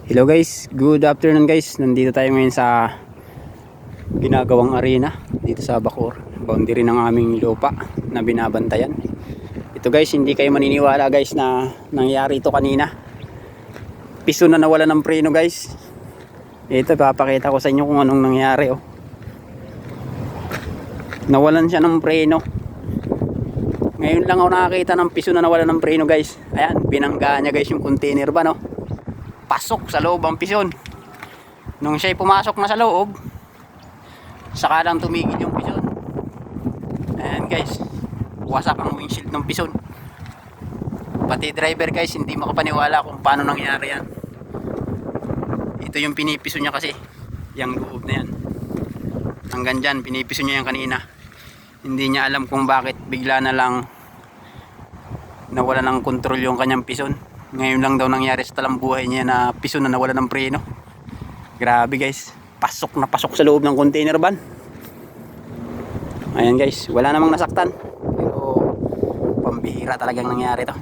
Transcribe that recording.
Hello guys, good afternoon guys. Nandito tayo ngayon sa ginagawang arena dito sa Bacoor. Boundary ng aming lupa na binabantayan. Ito guys, hindi kayo maniniwala guys na nangyari ito kanina. Piso na nawala ng preno guys. Ito, papakita ko sa inyo kung anong nangyari oh. Nawalan siya ng preno. Ngayon lang ako nakakita ng piso na nawala ng preno guys. Ayan, binangga niya guys yung container ba no. Pasok sa loob ang pison. Nung siya'y pumasok na sa loob, saka lang tumigil yung pison. Ayan guys, wasak ang windshield ng pison. Pati driver guys, hindi makapaniwala kung paano nangyari yan. Ito yung pinipiso niya kasi, yung loob na yan. Hanggang dyan, pinipiso niya yan kanina. Hindi niya alam kung bakit bigla na lang nawala ng control yung kanyang pison. Ngayon lang daw nangyari sa talambuhay niya na piso na nawala ng preno. Grabe guys, pasok na pasok sa loob ng container van. Ayan guys, wala namang nasaktan, pero pambihira talagang nangyari to.